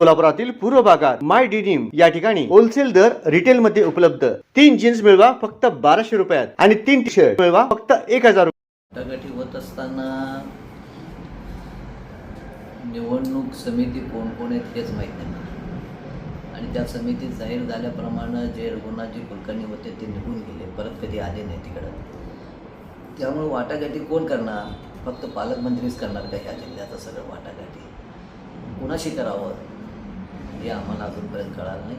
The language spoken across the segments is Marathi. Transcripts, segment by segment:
कोल्हापुरातील पूर्व भागात माय डिनिम या ठिकाणी होलसेल दर रिटेल मध्ये उपलब्ध। 3 जीन्स मिळवा फक्त 1200 रुपयात आणि 3 टी शर्ट मिळवा फक्त 1000 रुपयात। वाटाघाटी होत असताना निवडणूक समिती कोण कोण आहेत हेच माहीत नाही मला, आणि त्या समितीत जाहीर झाल्याप्रमाणे जे रघुनाथजी कुलकर्णी होते ते निघून गेले, परत कधी आले नाही तिकडं। त्यामुळे वाटाघाटी कोण करणार? फक्त पालकमंत्रीच करणार का ह्या जिल्ह्याचं सगळं वाटाघाटी? कुणाशी करावं हे आम्हाला अजूनपर्यंत कळालं नाही,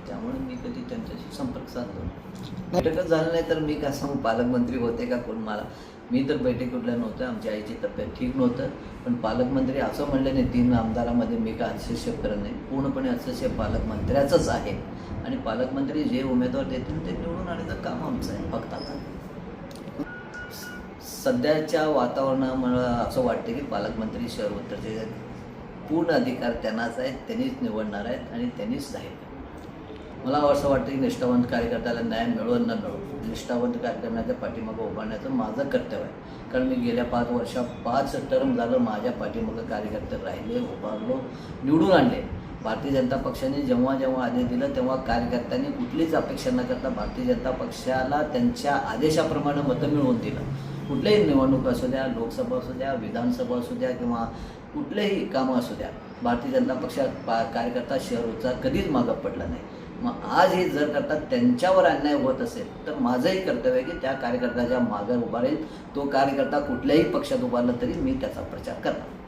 त्यामुळे मी कधी त्यांच्याशी संपर्क साधलो नाही। बैठकच झालं नाही तर मी काय सांगू पालकमंत्री होते का कोण? मला मी तर बैठकीतल्या नव्हतं, आमच्या आईची तब्येत ठीक नव्हतं, पण पालकमंत्री असं म्हणलं नाही 3 आमदारामध्ये मी काय हस्तक्षेप करत नाही, पूर्णपणे हस्तक्षेप पालकमंत्र्याचंच आहे। आणि पालकमंत्री जे उमेदवार देतील ते निवडून आणण्याचं काम आमचं आहे। फक्त आता सध्याच्या वातावरणामुळे असं वाटतं की पालकमंत्री शहर उत्तरचे पूर्ण अधिकार त्यांनाच आहेत, त्यांनीच निवडणार आहेत आणि त्यांनीच जाहीर करणार। मला असं वाटतं की निष्ठावंत कार्यकर्त्याला न्याय मिळो न मिळो, निष्ठावंत कार्यकर्त्याच्या पाठीमागं उभारण्याचं माझं कर्तव्य आहे। कारण मी गेल्या 5 वर्षात 5 टर्म झालं माझ्या पाठीमागं कार्यकर्ते राहिले, उभारलो, निवडून आणले। भारतीय जनता पक्षाने जेव्हा जेव्हा आदेश दिलं तेव्हा कार्यकर्त्यांनी कुठलीच अपेक्षा न करता भारतीय जनता पक्षाला त्यांच्या आदेशाप्रमाणे मतं मिळवून दिलं। कुठल्याही निवडणूक असू द्या, लोकसभा असू द्या, विधानसभा असू द्या किंवा कुठलेही कामं असू द्या, भारतीय जनता पक्षात कार्यकर्ता शहरचा कधीच मागं पडला नाही। मग आज हे जर करता त्यांच्यावर अन्याय होत असेल तर माझंही कर्तव्य आहे की त्या कार्यकर्त्याच्या मागं उभा राहील। तो कार्यकर्ता कुठल्याही पक्षात उभारला तरी मी त्याचा प्रचार करणार।